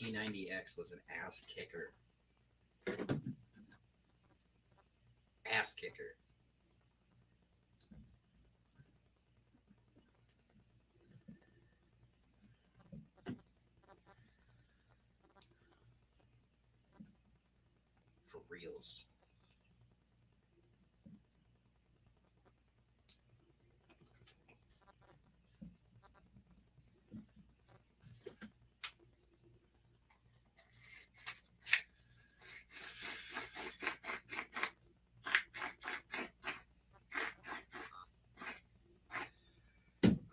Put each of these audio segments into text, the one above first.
P90X was an ass kicker. Ass kicker. For reals.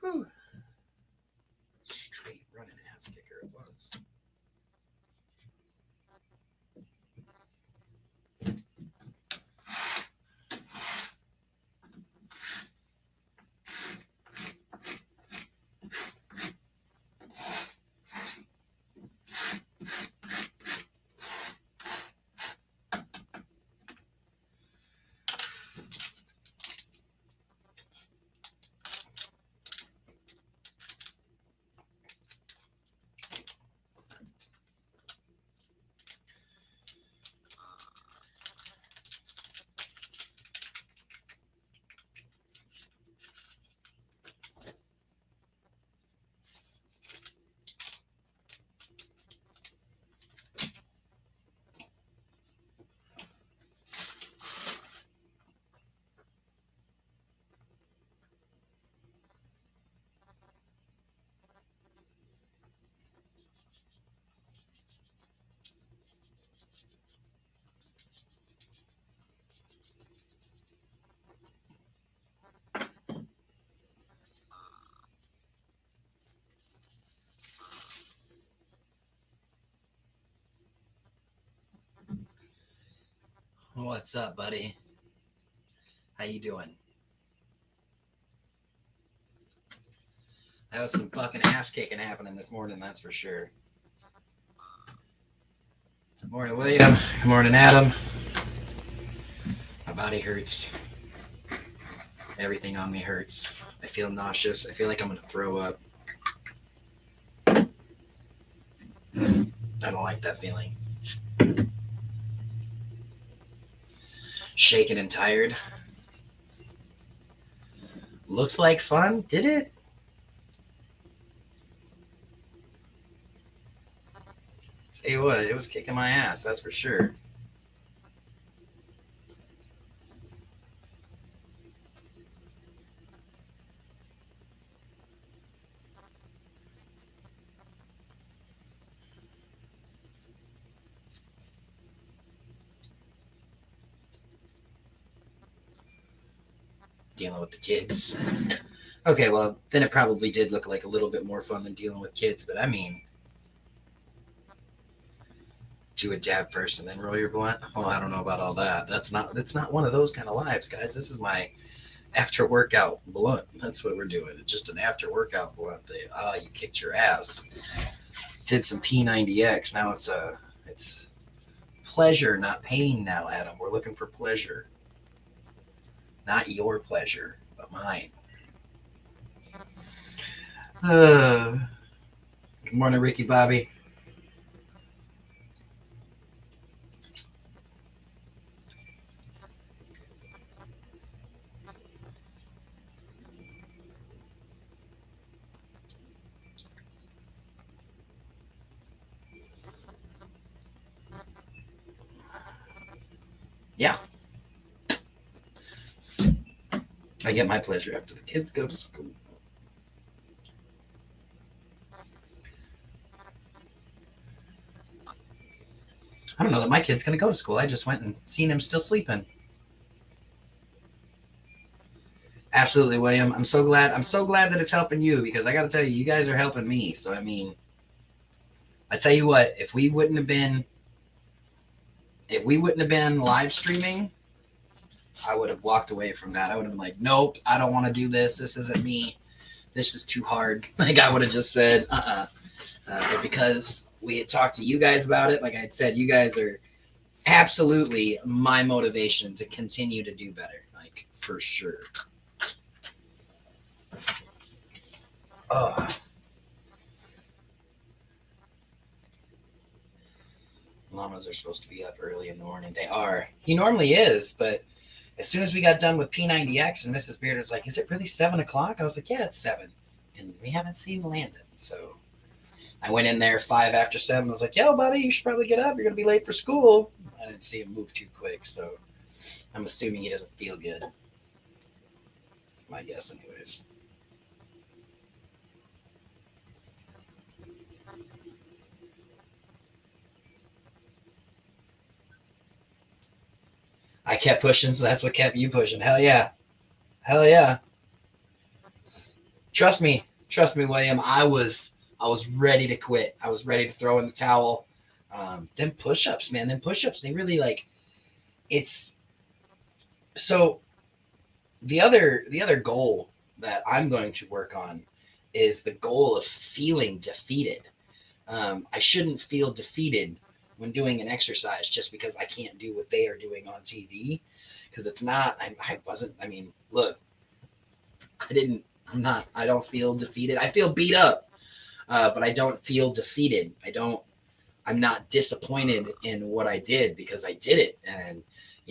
Whew. Straight running ass kicker it was. What's up, buddy? How you doing? That was some fucking ass kicking happening this morning, that's for sure. Good morning, William. Good morning, Adam. My body hurts. Everything on me hurts. I feel nauseous. I feel like I'm going to throw up. I don't like that feeling. Shaken and tired. Looked like fun, did it? Tell you what, it was kicking my ass, that's for sure. Dealing with the kids. Okay, well, then it probably did look like a little bit more fun than dealing with kids, but I mean, do a dab first and then roll your blunt. Well, I don't know about all that. That's not one of those kind of lives, guys. This is my after workout blunt. That's what we're doing. It's just an after workout blunt. You kicked your ass. Did some P90X. Now it's pleasure, not pain. Now, Adam, we're looking for pleasure, not your pleasure, but mine. Good morning, Ricky Bobby. Yeah. I get my pleasure after the kids go to school. I don't know that my kid's going to go to school. I just went and seen him still sleeping. Absolutely, William. I'm so glad that it's helping you, because I got to tell you, you guys are helping me. So, I mean, I tell you what, if we wouldn't have been live streaming, I would have walked away from that. I would have been like, nope, I don't want to do this. This isn't me. This is too hard. Like, I would have just said, but because we had talked to you guys about it, like I had said, you guys are absolutely my motivation to continue to do better. Like, for sure. Oh. Llamas are supposed to be up early in the morning. They are. He normally is, but as soon as we got done with P90X and Mrs. Beard was like, "Is it really 7 o'clock?" I was like, "Yeah, it's 7." And we haven't seen Landon. So I went in there 5 after 7. I was like, "Yo, buddy, you should probably get up. You're going to be late for school." I didn't see him move too quick, so I'm assuming he doesn't feel good. That's my guess, anyways. I kept pushing, so that's what kept you pushing. Hell yeah. Hell yeah. Trust me, William. I was ready to quit. I was ready to throw in the towel. Them push-ups, man. Them push-ups, they really like. It's so. The other goal that I'm going to work on is the goal of feeling defeated. I shouldn't feel defeated when doing an exercise just because I can't do what they are doing on TV, because it's not. I wasn't. I mean, look. I don't feel defeated. I feel beat up, but I don't feel defeated. I'm not disappointed in what I did because I did it. And,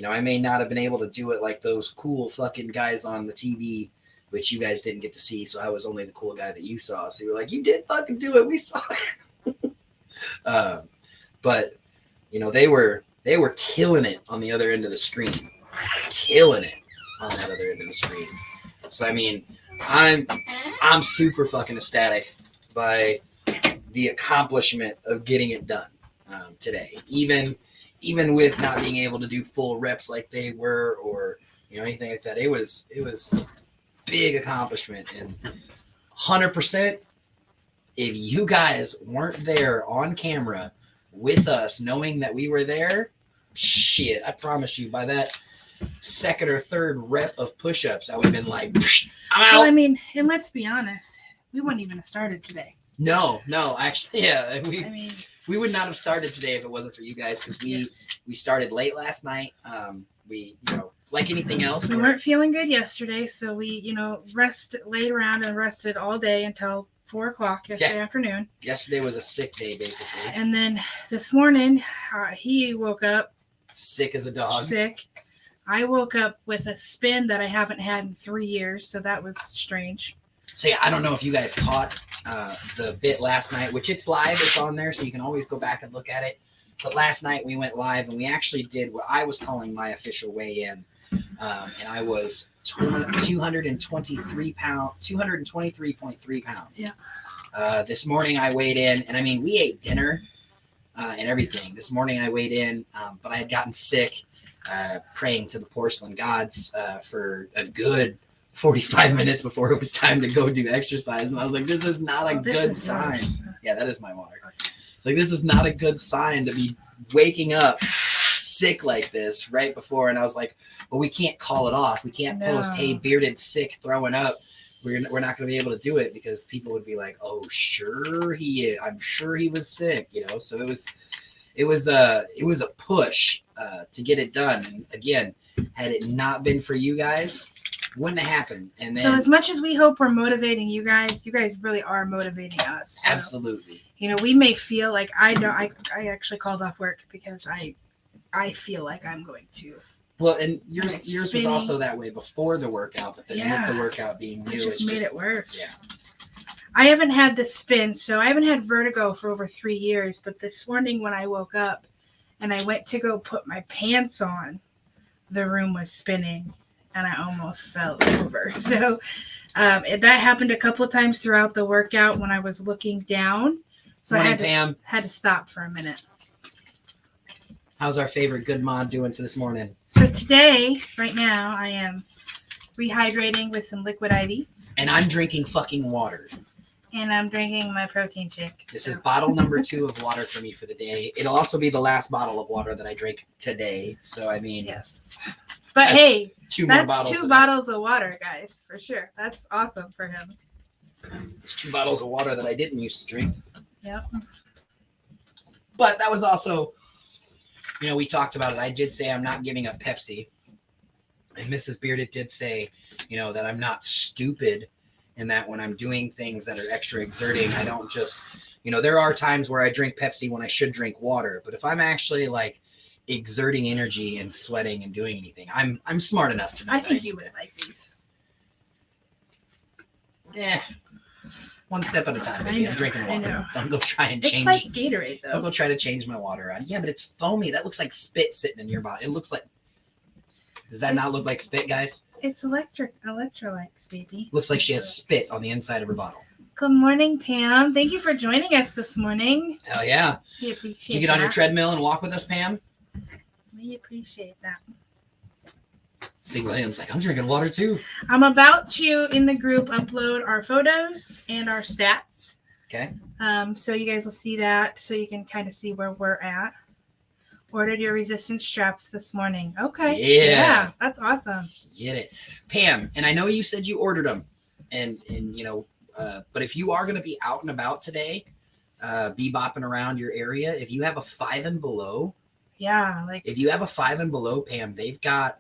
I may not have been able to do it like those cool fucking guys on the TV, which you guys didn't get to see. So I was only the cool guy that you saw. So you were like, you did fucking do it. We saw it. But, they were killing it on the other end of the screen. Killing it on that other end of the screen. So, I mean, I'm super fucking ecstatic by the accomplishment of getting it done today. Even with not being able to do full reps like they were, or anything like that, it was a big accomplishment. And 100%, if you guys weren't there on camera with us, knowing that we were there, shit, I promise you, by that second or third rep of push-ups, I would have been like, I'm out. Well, I mean, and let's be honest, we wouldn't even have started today. No, actually, yeah. We would not have started today if it wasn't for you guys, because we started late last night. We, like anything else, we weren't feeling good yesterday, so we, laid around and rested all day until 4 o'clock yesterday afternoon. Yesterday was a sick day, basically. And then this morning, he woke up sick as a dog. Sick. I woke up with a spin that I haven't had in 3 years, so that was strange. So yeah, I don't know if you guys caught the bit last night, which it's live, it's on there, so you can always go back and look at it. But last night we went live and we actually did what I was calling my official weigh-in, and I was 223.3 pounds. Yeah. This morning I weighed in, and I mean, we ate dinner and everything. This morning I weighed in, but I had gotten sick, praying to the porcelain gods for a good 45 minutes before it was time to go do exercise. And I was like, this is not a good sign. Yours. Yeah, that is my water. It's like, this is not a good sign to be waking up sick like this right before. And I was like, well, we can't call it off. We can't post, hey, bearded sick throwing up. We're not going to be able to do it because people would be like, oh, sure he is. I'm sure he was sick, So it was a push to get it done. And again, had it not been for you guys, wouldn't have happened. And then, so as much as we hope we're motivating you guys really are motivating us. So, absolutely. We may feel like I actually called off work because I feel like I'm going to. Well, and yours was also that way before the workout, but then with the workout being new, it just made it worse. Yeah. I haven't had the spin, so I haven't had vertigo for over 3 years. But this morning when I woke up and I went to go put my pants on, the room was spinning and I almost fell over. So that happened a couple of times throughout the workout when I was looking down. So I had to stop for a minute. How's our favorite good mod doing to this morning? So today, right now, I am rehydrating with some liquid IV. And I'm drinking fucking water. And I'm drinking my protein shake. This is bottle number 2 of water for me for the day. It'll also be the last bottle of water that I drink today. So, I mean... Yes. But hey, that's 2 bottles of water, guys, for sure. That's awesome for him. It's 2 bottles of water that I didn't used to drink. Yep. But that was also... we talked about it. I did say I'm not giving up Pepsi. And Mrs. Bearded did say, that I'm not stupid and that when I'm doing things that are extra exerting, I don't just, there are times where I drink Pepsi when I should drink water. But if I'm actually like exerting energy and sweating and doing anything, I'm smart enough to know. I think you would like these. Yeah. One step at a time. Maybe I'm drinking water. Don't go try and change. It's like Gatorade, though. Don't go try to change my water around. Yeah, but it's foamy. That looks like spit sitting in your body. It looks like. Does that not look like spit, guys? It's electrolytes, baby. Looks like she has spit on the inside of her bottle. Good morning, Pam. Thank you for joining us this morning. Hell yeah. We appreciate Did you get on your treadmill and walk with us, Pam? We appreciate that. See, William's like, I'm drinking water too. I'm about to, in the group, upload our photos and our stats. Okay. So you guys will see that, so you can kind of see where we're at. Ordered your resistance straps this morning. Okay. Yeah, that's awesome. Get it. Pam, and I know you said you ordered them, and but if you are going to be out and about today, be bopping around your area, if you have a 5 and below. Yeah. If you have a 5 and below, Pam, they've got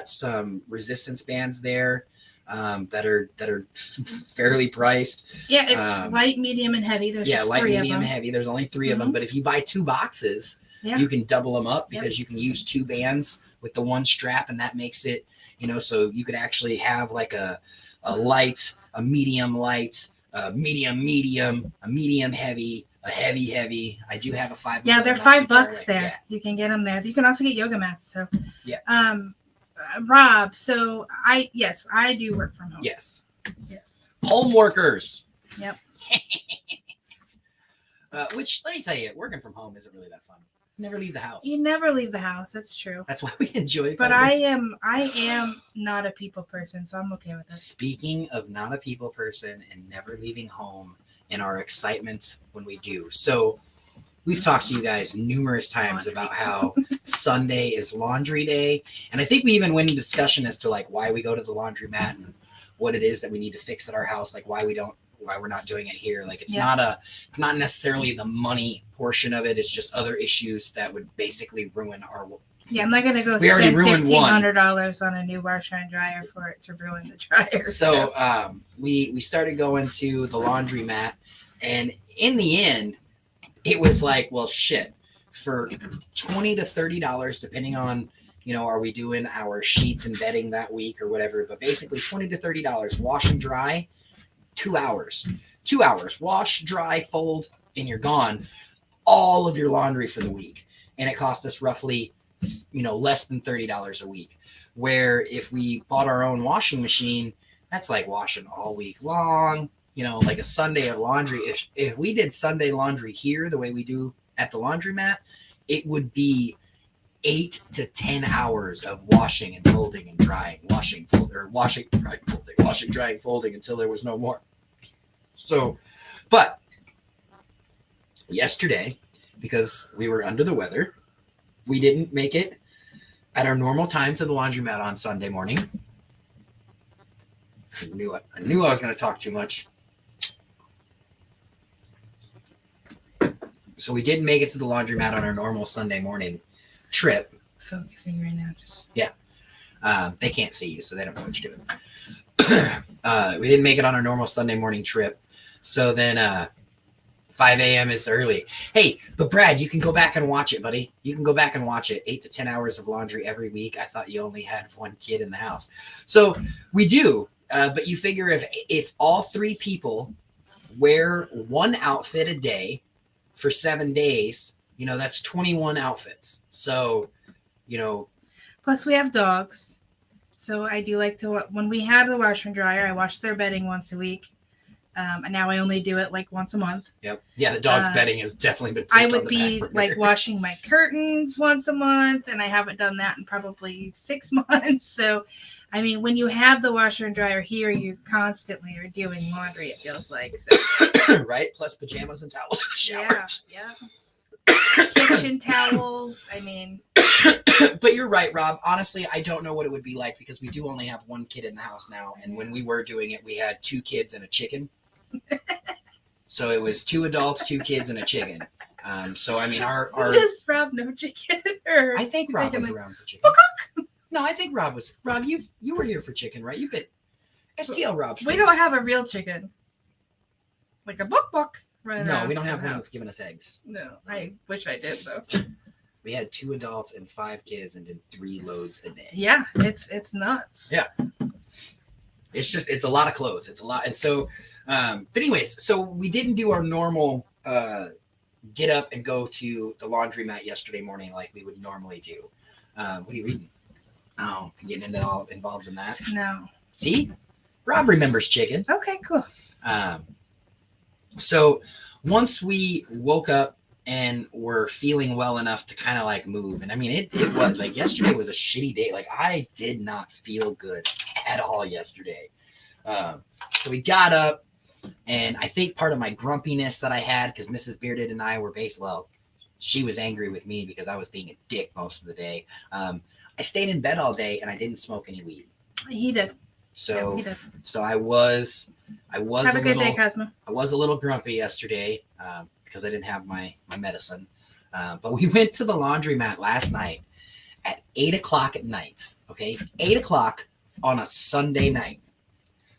some resistance bands there that are fairly priced. Yeah, it's light, medium, and heavy. There's just light, three medium, of them. heavy. There's only 3 of them, but if you buy 2 boxes, you can double them up because you can use 2 bands with the one strap, and that makes it, so you could actually have like a light, a medium light, a medium, a medium heavy, a heavy. I do have a 5. Yeah, they're $5 there. Yeah. You can get them there. You can also get yoga mats. So yeah. Rob, so I do work from home. Yes. Home workers. Yep. Which, let me tell you, working from home isn't really that fun. You never leave the house. You never leave the house. That's true. That's why we enjoy it. But I am not a people person, so I'm okay with it. Speaking of not a people person and never leaving home and our excitement when we do. So we've talked to you guys numerous times about how Sunday is laundry day. And I think we even went into discussion as to like why we go to the laundromat and what it is that we need to fix at our house, like why we're not doing it here. Like it's not necessarily the money portion of it. It's just other issues that would basically ruin our. Yeah, I'm not gonna go spend $1,500 on a new washer and dryer for it to ruin the dryer. So we started going to the laundromat, and in the end, it was like, well, shit, for $20 to $30, depending on, are we doing our sheets and bedding that week or whatever, but basically $20 to $30, wash and dry, 2 hours. 2 hours, wash, dry, fold, and you're gone. All of your laundry for the week. And it cost us roughly, less than $30 a week. Where if we bought our own washing machine, that's like washing all week long, like a Sunday of laundry. If we did Sunday laundry here the way we do at the laundromat, it would be 8 to 10 hours of washing and folding and drying, washing, drying, folding until there was no more. So, but yesterday, because we were under the weather, we didn't make it at our normal time to the laundromat on Sunday morning. I knew I was going to talk too much. So we didn't make it to the laundromat on our normal Sunday morning trip. Focusing right now. They can't see you, so they don't know what you're doing. We didn't make it on our normal Sunday morning trip. So then 5 a.m. is early. Hey, but Brad, you can go back and watch it, buddy. You can go back and watch it. 8 to 10 hours of laundry every week. I thought you only had 1 kid in the house. So we do. But you figure if all 3 people wear 1 outfit a day for 7 days, that's 21 outfits. So, Plus we have dogs. So I do like to, when we have the washer and dryer, I wash their bedding once a week. And now I only do it like once a month. Yep. Yeah, the dog's bedding has definitely been pushed I would be like washing my curtains once a month, and I haven't done that in probably 6 months. So, I mean, when you have the washer and dryer here, you constantly are doing laundry, it feels like. So. Right? Plus pajamas and towels. Yeah. Kitchen towels. I mean. But you're right, Rob. Honestly, I don't know what it would be like because we do only have 1 kid in the house now. And when we were doing it, we had 2 kids and a chicken. So it was 2 adults, 2 kids, and a chicken. So I mean, our does Rob know chicken? Or I think Rob was around for chicken. No, I think Rob was. Rob, you were here for chicken, right? STL Rob's We free. don't have a real chicken. Like a buck running No, around we don't in have the one house. that's giving us eggs. No, I wish I did though. We had 2 adults and 5 kids and did 3 loads a day. Yeah, it's nuts. Yeah. It's a lot of clothes. It's a lot. And so, but anyways, so we didn't do our normal get up and go to the laundromat yesterday morning like we would normally do. What are you reading? Oh, getting all involved in that. No. See? Rob remembers chicken. Okay, cool. So once we woke up and were feeling well enough to kind of like move, and I mean, it was like yesterday was a shitty day. Like I did not feel good at all yesterday. So we got up, and I think part of my grumpiness that I had, because Mrs. Bearded and I were she was angry with me because I was being a dick most of the day. I stayed in bed all day and I didn't smoke any weed. He did. So, Yeah, he did. so I was Have a good day, Cosmo. I was a little grumpy yesterday because I didn't have my medicine. But we went to the laundromat last night at 8:00 at night. Okay, 8:00 on a Sunday night.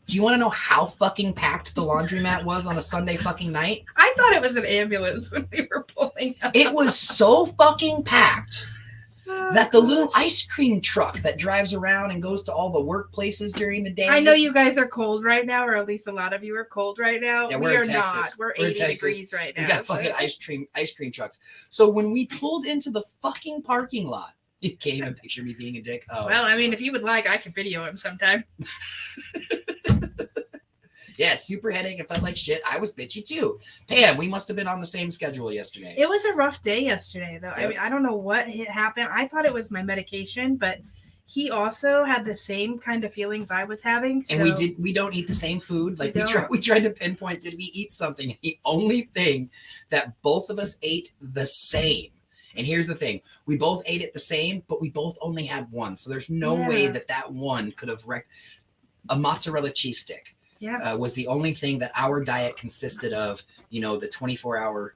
Do you want to know how fucking packed the laundromat was on a Sunday fucking night? I thought it was an ambulance when we were pulling up. It was so fucking packed that the little ice cream truck that drives around and goes to all the workplaces during the day. I know you guys are cold right now, or at least a lot of you are cold right now. Yeah, we we're are in Texas. not. We're We're in 80 Texas. degrees right now. We got fucking ice cream trucks. So when we pulled into the fucking parking lot, you can't even picture me being a dick. Oh, well, I mean, if you would like, I can video him sometime. yeah, super headache. It felt like shit. I was bitchy too. Pam, we must have been on the same schedule yesterday. It was a rough day yesterday, though. Yep. I mean, I don't know what happened. I thought it was my medication, but he also had the same kind of feelings I was having. So And we don't eat the same food. Like we tried to pinpoint, did we eat something? And the only thing that both of us ate the same. And here's the thing. We both ate it the same, but we both only had one. So there's no way that one could have wrecked a mozzarella cheese stick. Yeah. Was the only thing that our diet consisted of, the 24-hour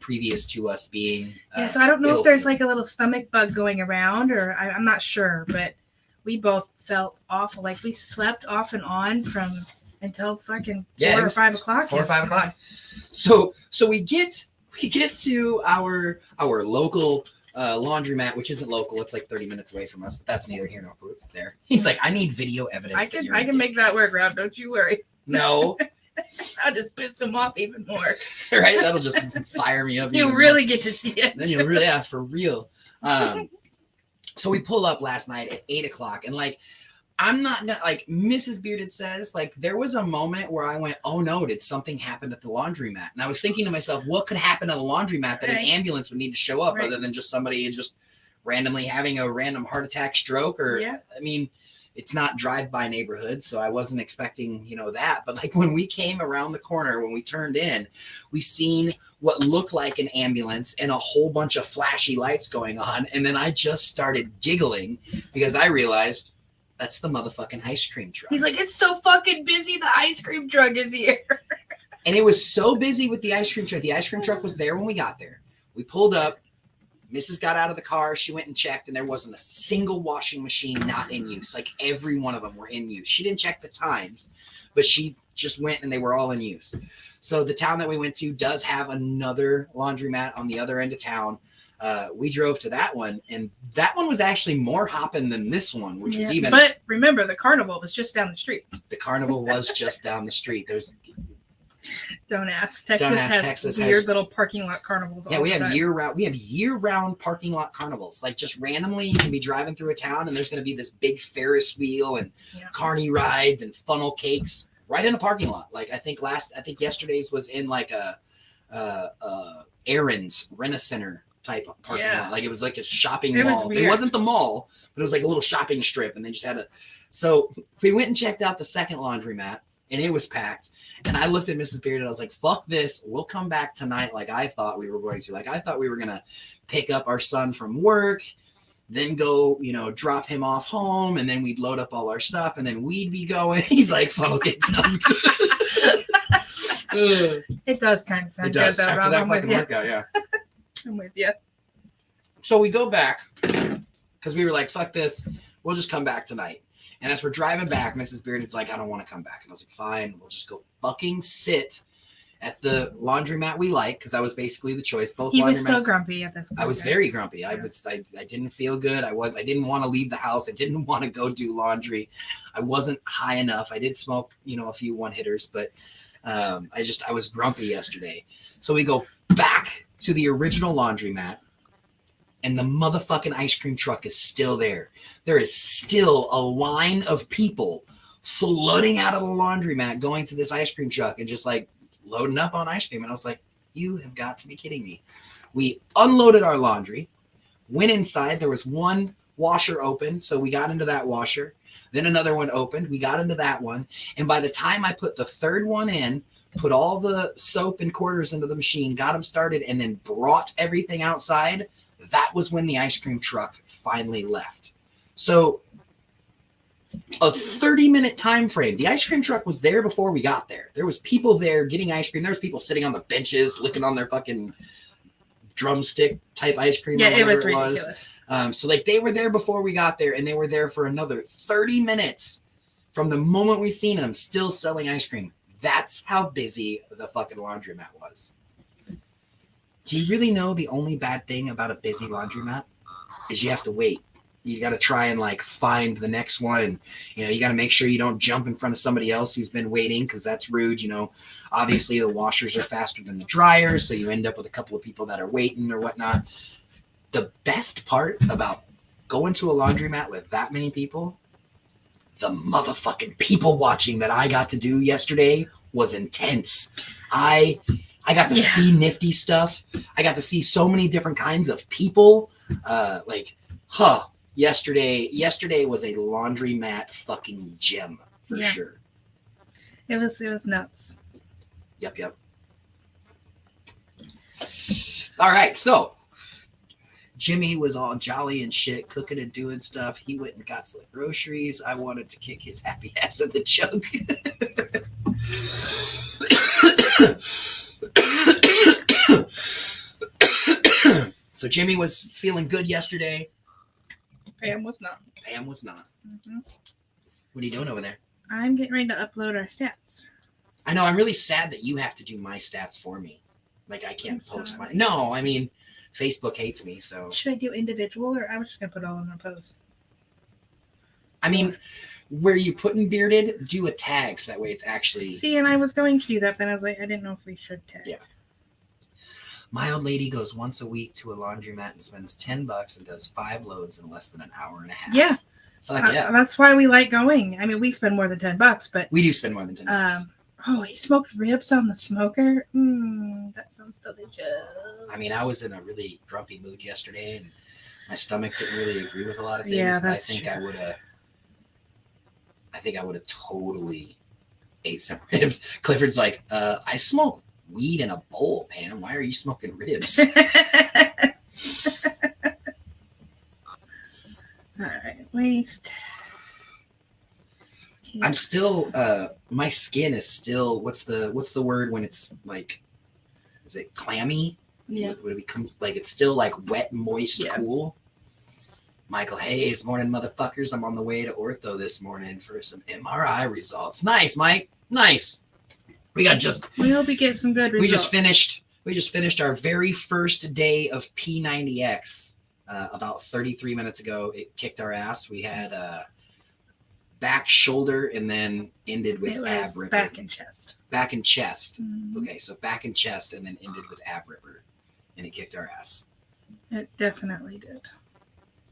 previous to us being. So I don't know if there's like a little stomach bug going around, or I'm not sure, but we both felt awful. Like we slept off and on until fucking 4 or 5 o'clock. 4 or 5 o'clock. So we get to our local laundromat, which isn't local. It's like 30 minutes away from us, but that's neither here nor there. He's like, I need video evidence. I can make that work, Rob. Don't you worry. No. I'll just piss him off even more. Right? That'll just fire me up. You really get to see it. Then you'll really, for real. So we pull up last night at 8:00, and like, I'm not gonna, like Mrs. Bearded says, like there was a moment where I went, oh no, did something happen at the laundromat? And I was thinking to myself, what could happen at a laundromat that an ambulance would need to show up other than just somebody just randomly having a random heart attack, stroke, or I mean, it's not drive-by neighborhood, so I wasn't expecting, that. But like when we came around the corner, when we turned in, we seen what looked like an ambulance and a whole bunch of flashy lights going on. And then I just started giggling because I realized that's the motherfucking ice cream truck. He's like, it's so fucking busy. The ice cream truck is here. And it was so busy with the ice cream truck. The ice cream truck was there when we got there. We pulled up. Mrs. got out of the car. She went and checked, and there wasn't a single washing machine not in use. Like every one of them were in use. She didn't check the times, but she just went and they were all in use. So the town that we went to does have another laundromat on the other end of town. We drove to that one, and that one was actually more hopping than this one, which was even. But remember, the carnival was just down the street. The carnival was just down the street. Don't ask. Texas has weird little parking lot carnivals. Yeah, we have year-round parking lot carnivals. Like just randomly, you can be driving through a town, and there's going to be this big Ferris wheel and carny rides and funnel cakes right in the parking lot. Like I think yesterday's was in like a Aaron's Rent-A-Center type parking lot. Like it was like a shopping mall. It wasn't the mall, but it was like a little shopping strip, and they just had So we went and checked out the second laundromat, and it was packed. And I looked at Mrs. Beard and I was like, fuck this. We'll come back tonight like I thought we were going to. Like I thought we were going to pick up our son from work, then go, drop him off home, and then we'd load up all our stuff, and then we'd be going. He's like, funnel cake sounds good. It does kind of sound good, though, After Rob. that fucking workout, yeah. I'm with you. So we go back because we were like, fuck this. We'll just come back tonight. And as we're driving back, Mrs. Bearded's like, I don't want to come back. And I was like, fine, we'll just go fucking sit at the laundromat we like, because that was basically the choice. Both He laundromats. was still grumpy at this point. I was very grumpy. I didn't feel good. I didn't want to leave the house. I didn't want to go do laundry. I wasn't high enough. I did smoke, a few one hitters, but I was grumpy yesterday. So we go back to the original laundromat, and the motherfucking ice cream truck is still there. There is still a line of people flooding out of the laundromat going to this ice cream truck and just like loading up on ice cream. And I was like, you have got to be kidding me. We unloaded our laundry, went inside. There was one washer open, so we got into that washer. Then another one opened. We got into that one. And by the time I put the third one in, put all the soap and quarters into the machine, got them started, and then brought everything outside, that was when the ice cream truck finally left. So a 30-minute time frame. The ice cream truck was there before we got there. There was people there getting ice cream. There was people sitting on the benches, licking on their fucking drumstick type ice cream. Yeah, it was ridiculous. So like they were there before we got there, and they were there for another 30 minutes from the moment we seen them, still selling ice cream. That's how busy the fucking laundromat was. Do you really know the only bad thing about a busy laundromat is you have to wait? You got to try and like find the next one. You got to make sure you don't jump in front of somebody else who's been waiting, because that's rude. Obviously the washers are faster than the dryers, so you end up with a couple of people that are waiting or whatnot. The best part about going to a laundromat with that many people, the motherfucking people watching that I got to do yesterday was intense. I got to see nifty stuff. I got to see so many different kinds of people. Yesterday was a laundromat fucking gem for sure. It was nuts. Yep. All right, so Jimmy was all jolly and shit, cooking and doing stuff. He went and got some groceries. I wanted to kick his happy ass in the junk. So Jimmy was feeling good yesterday. Pam was not. Mm-hmm. What are you doing over there? I'm getting ready to upload our stats. I know. I'm really sad that you have to do my stats for me. Like I can't post my. No, I mean, Facebook hates me. So should I do individual, or I was just gonna put all in one post? I mean, where you put in bearded, do a tag so that way it's actually. See, and I was going to do that, but I was like, I didn't know if we should tag. Yeah. My old lady goes once a week to a laundromat and spends $10 and does 5 loads in less than an hour and a half. Yeah. Fuck yeah. That's why we like going. I mean, we spend more than $10, but we do spend more than $10. Oh, he smoked ribs on the smoker. That sounds delicious. I mean, I was in a really grumpy mood yesterday, and my stomach didn't really agree with a lot of things. Yeah, but that's true. I think I would have totally ate some ribs. Clifford's like, I smoke weed in a bowl, Pam. Why are you smoking ribs? All right, waste. I'm still my skin is still what's the word when it's like, is it clammy? Yeah. Would it become like it's still like wet, moist, cool? Michael Hayes, morning motherfuckers. I'm on the way to ortho this morning for some MRI results. Nice, Mike. Nice. We hope we get some good results. We just finished our very first day of P90X about 33 minutes ago. It kicked our ass. We had back, shoulder, and then ended with ab ripper. Back and chest. Back and chest. Mm-hmm. Okay, so back and chest, and then ended with ab ripper, and it kicked our ass. It definitely did.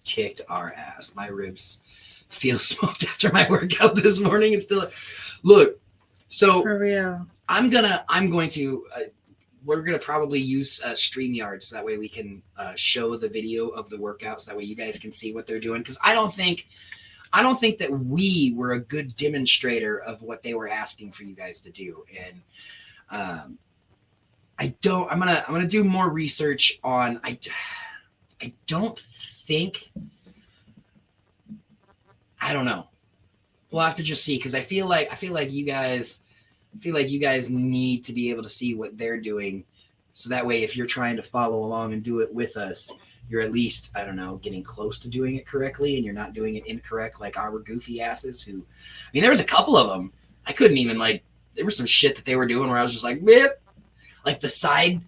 Kicked our ass. My ribs feel smoked after my workout this morning. It's still look. So for real, we're gonna probably use StreamYard so that way we can show the video of the workout so that way you guys can see what they're doing, because I don't think that we were a good demonstrator of what they were asking for you guys to do, and I'm gonna do more research on. I don't think. I don't know. We'll have to just see, because I feel like you guys need to be able to see what they're doing So that way, if you're trying to follow along and do it with us, you're at least, I don't know, getting close to doing it correctly, and you're not doing it incorrect like our goofy asses who, I mean, there was a couple of them. I couldn't even there was some shit that they were doing where I was just like, Bip! Like the side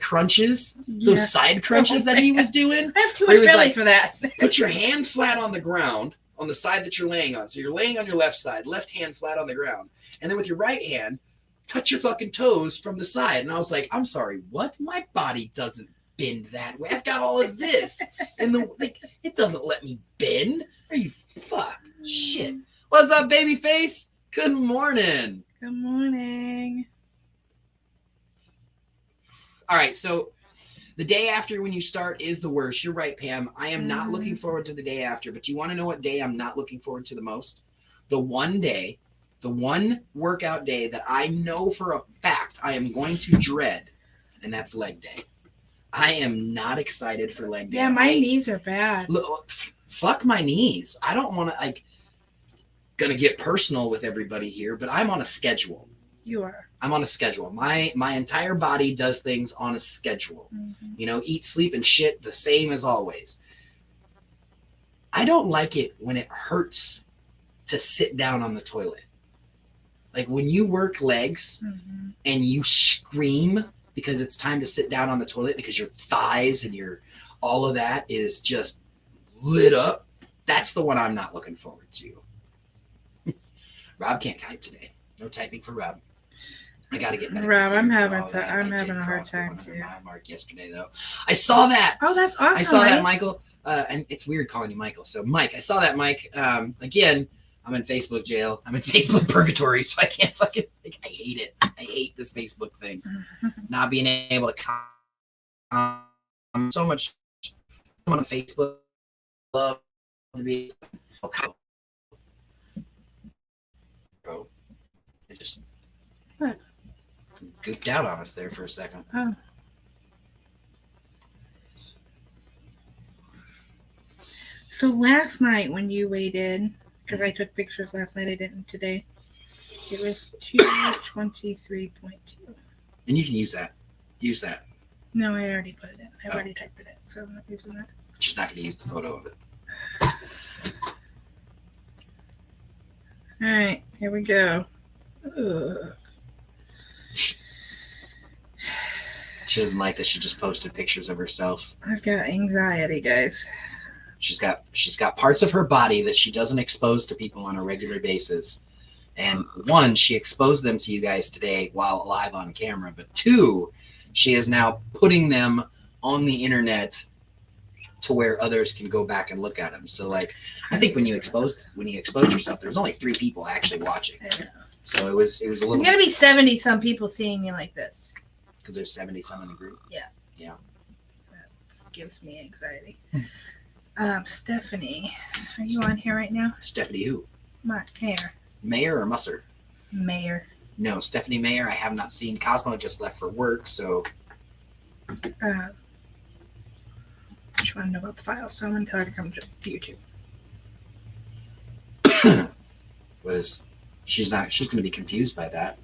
crunches, those side crunches that he was doing. I have too much belly for that. Put your hand flat on the ground on the side that you're laying on. So you're laying on your left side, left hand flat on the ground. And then with your right hand, touch your fucking toes from the side. And I was like, I'm sorry, what? My body doesn't bend that way. I've got all of this. And it doesn't let me bend. Are you fuck? Shit. What's up, baby face? Good morning. Good morning. All right, so the day after when you start is the worst. You're right, Pam. I am not looking forward to the day after, but you want to know what day I'm not looking forward to the most? The one workout day that I know for a fact I am going to dread, and that's leg day. I am not excited for leg day. Yeah, my knees are bad. Look, fuck my knees. I don't want to, gonna get personal with everybody here, but I'm on a schedule. You are. I'm on a schedule. My entire body does things on a schedule. Mm-hmm. Eat, sleep, and shit the same as always. I don't like it when it hurts to sit down on the toilet. Like when you work legs and you scream because it's time to sit down on the toilet because your thighs and all of that is just lit up. That's the one I'm not looking forward to. Rob can't type today. No typing for Rob. I got to get better. Rob, I'm having a hard time too. Mark yesterday though. I saw that. Oh, that's awesome. I saw that, Michael. And it's weird calling you Michael. So Mike, I saw that, Mike. Again, I'm in Facebook jail. I'm in Facebook purgatory, so I can't fucking. I hate it. I hate this Facebook thing. Not being able to so much on Facebook. Love to be. Bro, it just gooped out on us there for a second. Oh. So last night when you weighed in, because I took pictures last night, I didn't today. It was 223.2. And you can use that. Use that. No, I already put it in. I've already typed it in, so I'm not using that. Just not going to use the photo of it. All right, here we go. Ugh. She doesn't like that she just posted pictures of herself. I've got anxiety, guys. She's got parts of her body that she doesn't expose to people on a regular basis. And one, she exposed them to you guys today while live on camera. But two, she is now putting them on the internet to where others can go back and look at them. So I think when you exposed yourself, there was only 3 people actually watching. So it was a little. There's gonna be 70 some people seeing me like this. Because there's 70 some in the group. Yeah. That gives me anxiety. Stephanie, are you on here right now? Stephanie who? Mayor. Mayor or Musser? Mayor. No, Stephanie Mayer. I have not seen. Cosmo just left for work, so. She want to know about the files, so I'm gonna tell her to come to YouTube. She's gonna be confused by that.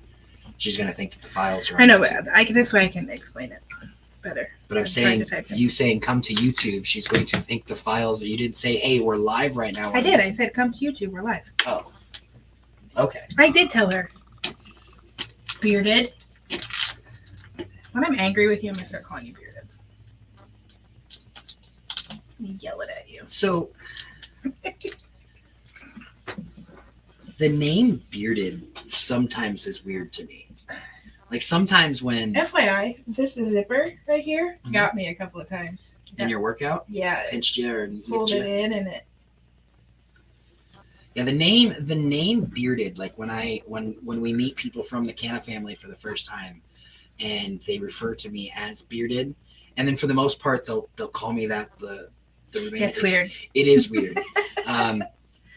She's gonna think that the files are. I know, but this way I can explain it better. But I'm saying, you saying come to YouTube, she's going to think the files. You didn't say, hey, we're live right now. I did. I said, come to YouTube. We're live. Oh. Okay. I did tell her. Bearded. When I'm angry with you, I'm gonna start calling you bearded. Me yell it at you. So. The name bearded sometimes is weird to me. Like sometimes when. FYI, this zipper right here got me a couple of times. In your workout? Yeah. Pinched you or folded in and it. Yeah, the name bearded. Like when we meet people from the Canna family for the first time, and they refer to me as bearded, and then for the most part they'll call me that the remainder. That's weird. It is weird.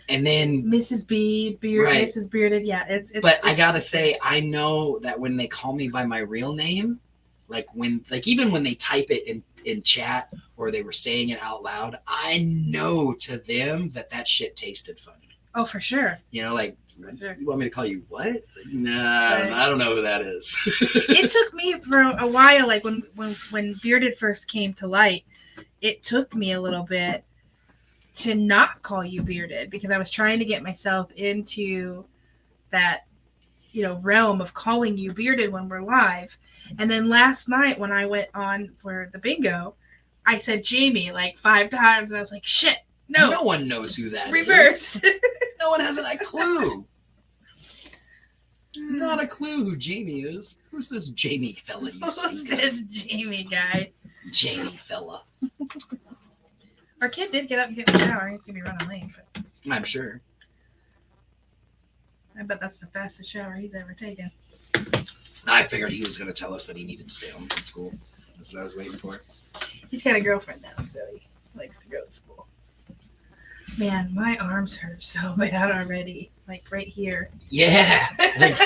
And then Mrs. B, Beard, right. Mrs. Bearded, yeah. It's I gotta say, I know that when they call me by my real name, even when they type it in chat or they were saying it out loud, I know to them that shit tasted funny. Oh, for sure. Sure. You want me to call you what? Like, nah, Right. I don't know who that is. It took me for a while, like when Bearded first came to light, it took me a little bit to not call you Bearded because I was trying to get myself into that, realm of calling you Bearded when we're live. And then last night when I went on for the bingo, I said Jamie like 5 times, and I was like, shit, no one knows who that reverse. is. No one has a clue. Not a clue who Jamie is. Who's this Jamie fella you Who's speak of? this Jamie guy? Jamie fella. Our kid did get up and get in the shower. He's gonna be running late, but I'm sure. I bet that's the fastest shower he's ever taken. I figured he was going to tell us that he needed to stay home from school. That's what I was waiting for. He's got a girlfriend now, so he likes to go to school. Man, my arms hurt so bad already. Like right here. Yeah. Like,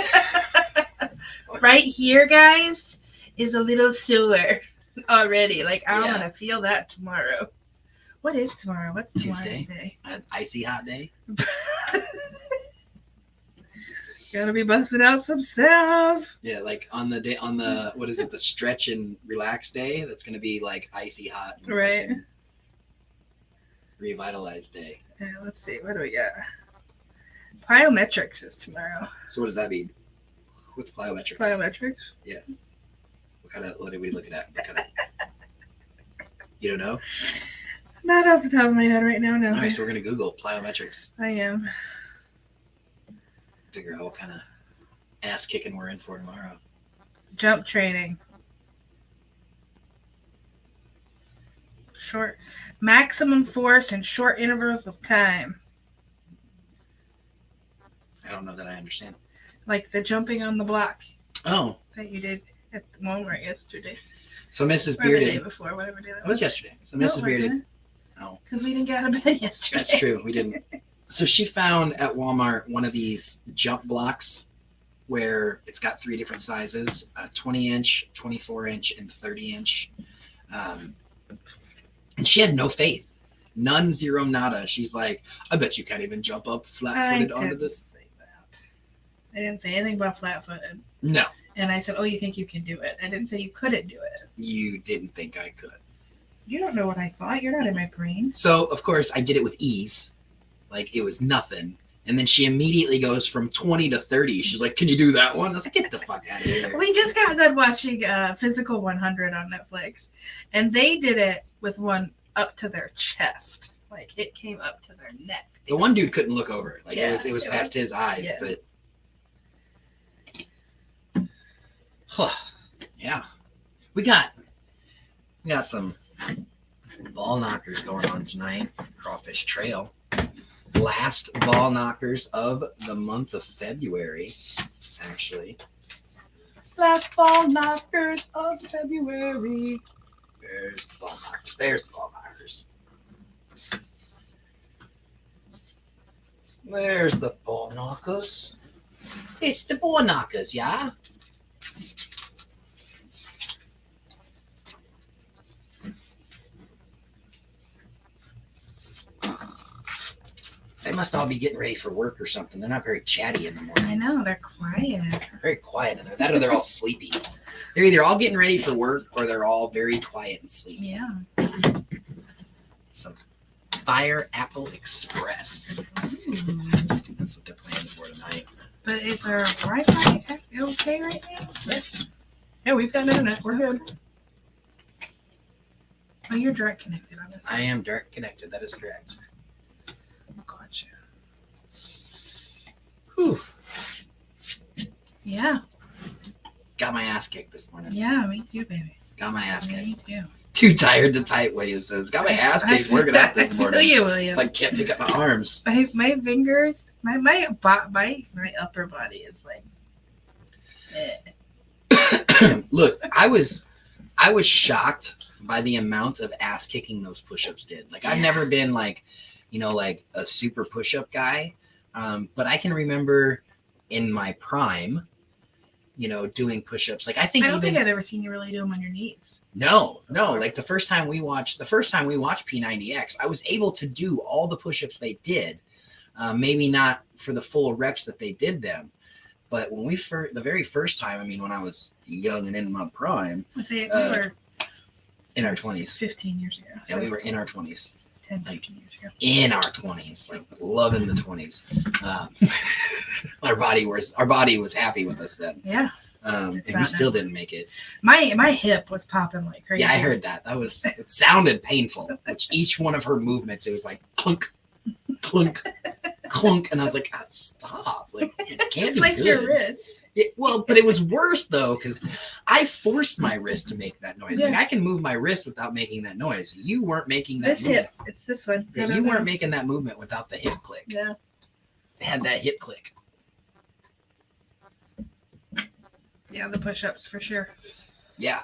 Right here, guys, is a little sore already. Like I'm Yeah. gonna feel that tomorrow. What is tomorrow? What's tomorrow's Tuesday. day? an icy hot day. Gotta be busting out some stuff. Yeah, like on the what is it, the stretch and relax day, that's going to be like icy hot. And Right. fucking revitalized day. Yeah, let's see. What do we got? Plyometrics is tomorrow. So what does that mean? What's plyometrics? Plyometrics? What are we looking at? What kind of, you don't know? Not off the top of my head right now, no. All right, so we're going to Google plyometrics. I am. Figure out what kind of ass kicking we're in for tomorrow. Jump training. Short, maximum force and short intervals of time. I don't know that I understand. Like the jumping on the block Oh, that you did at the Walmart yesterday. so Mrs. Or the day Bearded. before, whatever day that It was yesterday. So Mrs. Bearded. Oh. Because we didn't get out of bed yesterday. That's true. We didn't. So she found at Walmart one of these jump blocks where it's got 3 different sizes, 20-inch, 24-inch, and 30-inch. And she had no faith. None, zero, nada. She's like, I bet you can't even jump up flat-footed onto didn't this. say that. I didn't say anything about flat-footed. No, And I said, oh, you think you can do it. I didn't say you couldn't do it. you didn't think I could. You don't know what I thought. You're not in my brain. So, of course, I did it with ease. Like, it was nothing. And then she immediately goes from 20 to 30. She's like, can you do that one? I was like, get the fuck out of here. We just got done watching Physical 100 on Netflix, and they did it with one up to their chest. Like, it came up to their neck. The one dude couldn't look over. Like, Yeah, it was it past was- his eyes. yeah. But, yeah. We got some ball knockers going on tonight. Crawfish Trail. Last ball knockers of the month of February, actually. Last ball knockers of February. There's the ball knockers. There's the ball knockers. There's the ball knockers. It's the ball knockers, yeah? They must all be getting ready for work or something. They're not very chatty in the morning. I know, they're quiet. They're very quiet in there. That or they're all sleepy. They're either all getting ready for work or they're all very quiet and sleepy. Yeah. Some Fire Apple Express. Ooh. That's what they're planning for tonight. But is our Wi-Fi okay right now? Yeah, we've got internet. We're good. Oh, you're direct connected on this. I am direct connected. That is correct. Gotcha. Whew. Yeah. Got my ass kicked this morning. Yeah, me too, baby. Got my ass Me kicked. too. Too tired to type, William says. Got my ass kicked working out this I feel morning. you, William. Like, can't pick up my arms. My fingers, my upper body is like, Look, I was shocked by the amount of ass kicking those push-ups did. Like, I've Yeah. never been like a super push-up guy. But I can remember in my prime, doing push-ups. Like, I I don't even think I've ever seen you really do them on your knees. no. Like the first time we watched P90X, I was able to do all the push-ups they did. Maybe not for the full reps that they did them, but when the very first time, I mean, when I was young and in my prime, We were in our 20s. 15 years ago. Yeah, So we were in our 20s. 10, 15 years ago. In our 20s, like loving the 20s. Our body was happy with us then. Yeah. And we still didn't make it. My hip was popping like crazy. Yeah, I heard that. It sounded painful. Which each one of her movements, it was like clunk, clunk, clunk, and I was like, oh, stop! Like it can't be like good. Your wrist. Well, but it was worse though because I forced my wrist to make that noise. Yeah. Like I can move my wrist without making that noise. You weren't making that. This hip, it's this one. Yeah, you weren't making that movement without the hip click. Yeah. It had that hip click. Yeah, the push-ups for sure. Yeah.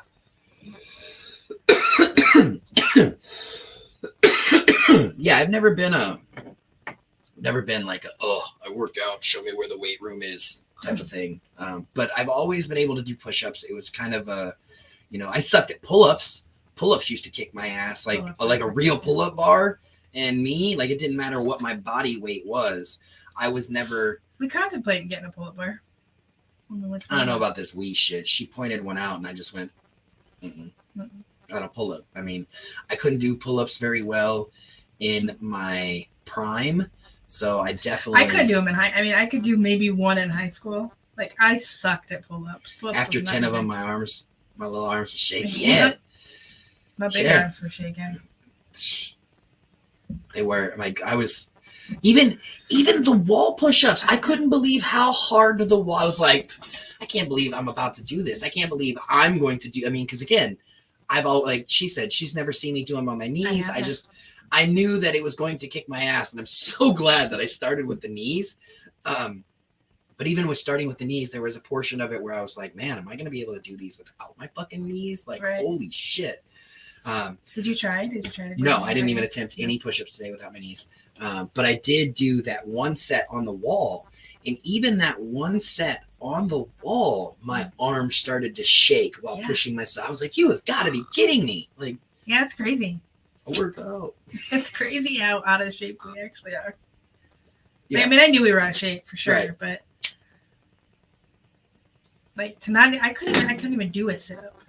Yeah, I've never been like I work out, show me where the weight room is type of thing. But I've always been able to do push-ups. It was kind of I sucked at pull-ups. Pull-ups used to kick my ass like a real pull-up bar. And me, like it didn't matter what my body weight was. I was never. We contemplated getting a pull-up bar. I don't know about this Wii shit. She pointed one out and I just went, I don't pull up. I mean, I couldn't do pull-ups very well in my prime. So I couldn't do them in I could do maybe one in high school. Like I sucked at pull-ups. After 10 of them, my little arms were shaking. Yeah. My big arms were shaking. They were like, I was, even the wall push-ups, I couldn't believe how hard the wall. I was like, I can't believe I'm about to do this. I can't believe I'm going to do. I mean, because again, like she said, she's never seen me do them on my knees. I knew that it was going to kick my ass, and I'm so glad that I started with the knees. But even with starting with the knees, there was a portion of it where I was like, man, am I going to be able to do these without my fucking knees? Like, holy shit. Did you try? Did you try to do No, I didn't even attempt any push-ups today without my knees. But I did do that one set on the wall. And even that one set on the wall, my arm started to shake while pushing myself. I was like, you have got to be kidding me. Like, yeah, it's crazy. I work out. It's crazy how out of shape we actually are. Yeah. I mean, I knew we were out of shape for sure, right. But like I couldn't even do a sit-up.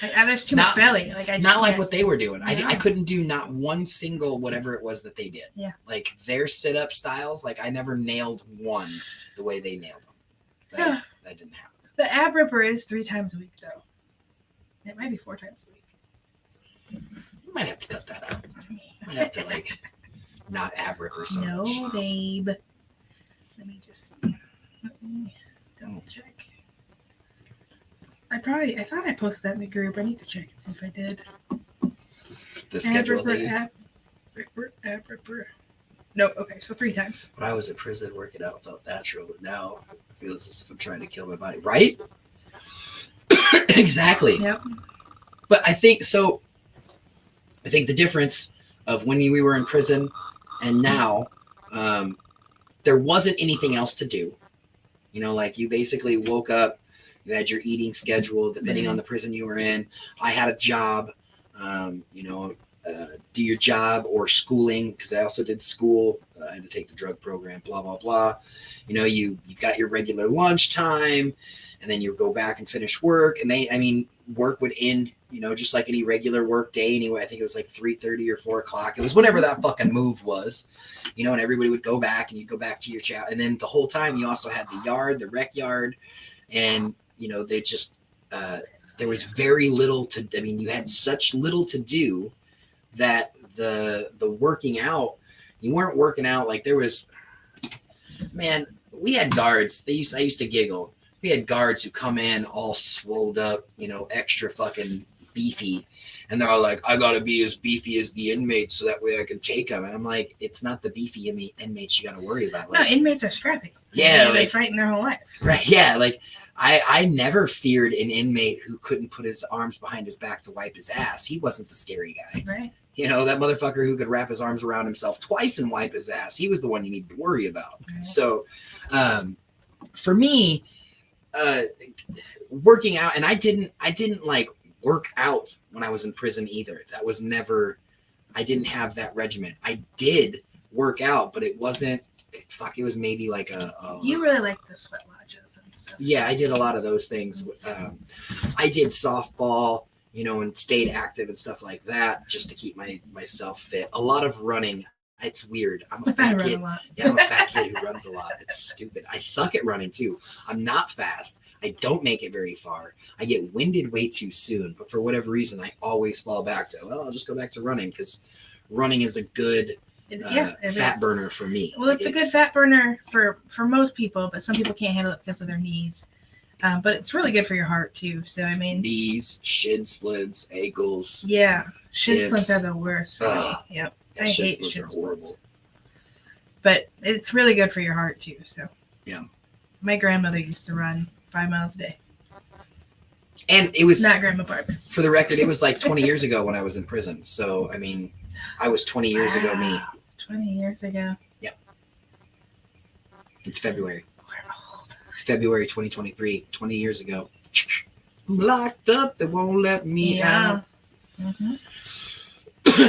There's too much belly. Like I just like what they were doing. I couldn't do not one single whatever it was that they did. Yeah. Like their sit-up styles, like I never nailed one the way they nailed them. That didn't happen. The ab ripper is 3 times a week though. It might be 4 times a week. You might have to cut that out. You might have to like not ab ripper so no, much. babe. Let me double check. I thought I posted that in the group. I need to check and see if I did. The schedule thing. Ab ripper. No, okay, so 3 times. When I was in prison, working out felt natural, but now it feels as if I'm trying to kill my body. Right? Exactly. Yep. But I think the difference of when we were in prison and now, there wasn't anything else to do. Like you basically woke up, you had your eating schedule, depending on the prison you were in. I had a job, do your job or schooling, because I also did school. I had to take the drug program, blah, blah, blah. You got your regular lunch time, and then you go back and finish work. And work would end, just like any regular work day anyway. I think it was like 3:30 or 4 o'clock. It was whenever that fucking move was, and everybody would go back and you'd go back to your chat. And then the whole time you also had the rec yard, and they just, there was very little you had such little to do that the working out, you weren't working out. Like there was, man, we had guards. I used to giggle. We had guards who come in all swolled up, extra fucking beefy. And they're all like, I got to be as beefy as the inmates so that way I can take them. And I'm like, it's not the beefy inmates you got to worry about. Like, no, inmates are scrappy. Yeah. They fight in their whole life. Right. Yeah. Like I never feared an inmate who couldn't put his arms behind his back to wipe his ass. He wasn't the scary guy. Right. That motherfucker who could wrap his arms around himself twice and wipe his ass. He was the one you needed to worry about. Right. So for me, working out, and I didn't like work out when I was in prison either. That was never, I didn't have that regimen. I did work out, but it wasn't. Fuck, it was maybe like a You really like the sweat lodges and stuff. yeah, I did a lot of those things. I did softball, and stayed active and stuff like that just to keep myself fit. A lot of running. It's weird. I'm a I fat run kid. a lot. Yeah, I'm a fat kid who runs a lot. It's stupid. I suck at running too. I'm not fast. I don't make it very far. I get winded way too soon. But for whatever reason, I always fall back to, I'll just go back to running because running is a good fat burner for me. Well, it's a good fat burner for most people, but some people can't handle it because of their knees. But it's really good for your heart too. So I mean, knees, shin splints, ankles. Yeah, shin hips. splints are the worst for me. Yep. I Shin hate splints shin are horrible. splints. But it's really good for your heart too. So yeah, my grandmother used to run 5 miles a day. And it was not Grandma Barb. For the record, it was like 20 years ago when I was in prison. So I mean, I was 20 years ago. Me. 20 years ago. Yeah. It's February. We're old. It's February 2023. 20 years ago. I'm locked up. They won't let me out. Mm-hmm.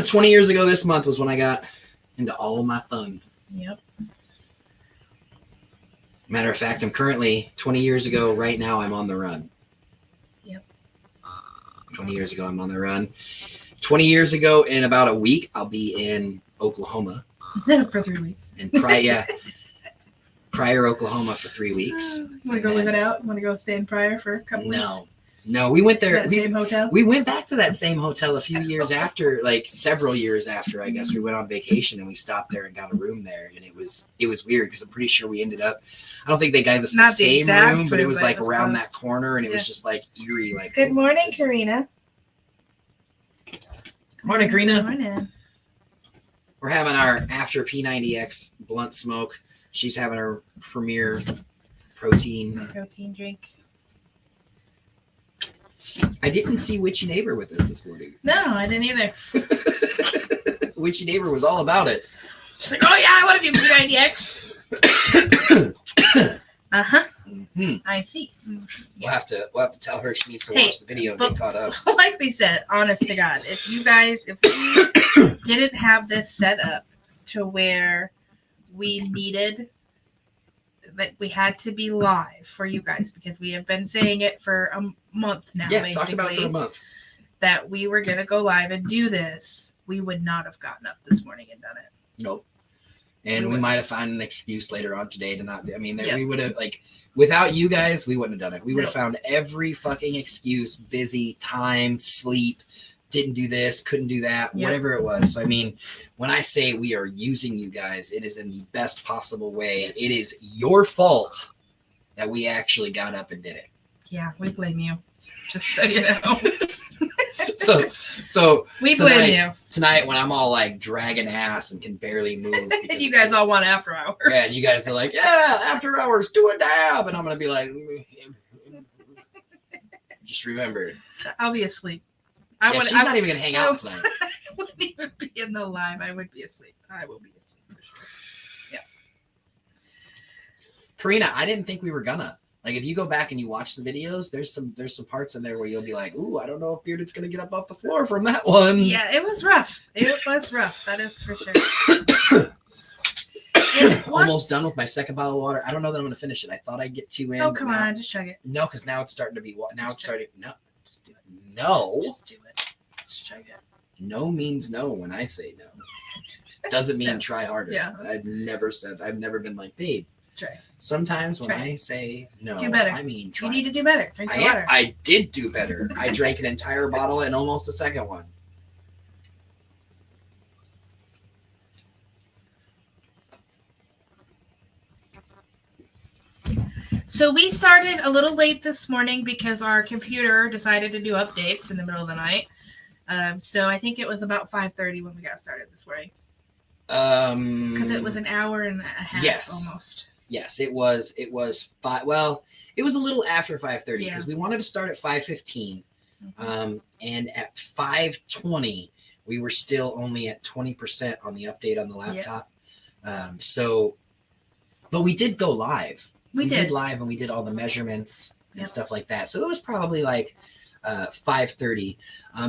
20 years ago this month was when I got into all my fun. Yep. Matter of fact, I'm currently 20 years ago right now. I'm on the run. Yep. 20 years ago, I'm on the run. 20 years ago, in about a week, I'll be in Oklahoma. For 3 weeks. And Pryor, Oklahoma for 3 weeks. You want to go live it out? Want to go stay in Pryor for a couple weeks? No, we went there. That same hotel? We went back to that same hotel a few years after, like several years after, I guess. We went on vacation and we stopped there and got a room there. And it was weird because I'm pretty sure we ended up, I don't think they gave us the same room, but it was like around that corner and it was just like eerie. Like, good morning, Karina. Morning, Karina. Good morning. We're having our after P90X blunt smoke. She's having her premier protein drink. I didn't see Witchy Neighbor with us this morning. No, I didn't either. Witchy Neighbor was all about it. She's like, oh yeah, I want to do P90X. Uh-huh. Mm-hmm. I see. Yeah. We'll have to tell her she needs to watch the video and get caught up. Like we said, honest to God, if we didn't have this set up to where we needed that we had to be live for you guys, because we have been saying it for a month now. Yeah, talked about it for a month. That we were going to go live and do this, we would not have gotten up this morning and done it. Nope. And we might have found an excuse later on today to not. I mean, we would have, like, without you guys, we wouldn't have done it. We would have found every fucking excuse: busy, time, sleep, didn't do this, couldn't do that, whatever it was. So, I mean, when I say we are using you guys, it is in the best possible way. Yes. It is your fault that we actually got up and did it. Yeah, we blame you. Just so you know. So we blame you tonight when I'm all like dragging ass and can barely move. And you guys all want after hours. Yeah, and you guys are like, yeah, after hours, do a dab, and I'm gonna be like, just remember, I'll be asleep. She's not even gonna hang out tonight. I wouldn't even be in the live. I would be asleep. I will be asleep for sure. Yeah. Karina, I didn't think we were gonna. Like, if you go back and you watch the videos, there's some parts in there where you'll be like, ooh, I don't know if Bearded's going to get up off the floor from that one. Yeah, it was rough. It was rough. That is for sure. Almost done with my second bottle of water. I don't know that I'm going to finish it. I thought I'd get 2 in. Oh, come on. Just chug it. No, because now it's starting to be, now it's starting, no. Just do it. No. Just do it. Just chug it. No means no when I say no. Doesn't mean try harder. Yeah. I've never been like, babe. Try. Sometimes when I say no, do better. I mean try. You need to do better. Drink the water. I did do better. I drank an entire bottle and almost a second one. So we started a little late this morning because our computer decided to do updates in the middle of the night. So I think it was about 5:30 when we got started this morning. Because it was an hour and a half almost. Yes, it was 5. Well, it was a little after 5:30 because we wanted to start at 5:15. Mm-hmm. And at 5:20, we were still only at 20% on the update on the laptop. But we did go live. We did live and we did all the measurements and stuff like that. So it was probably like 5:30.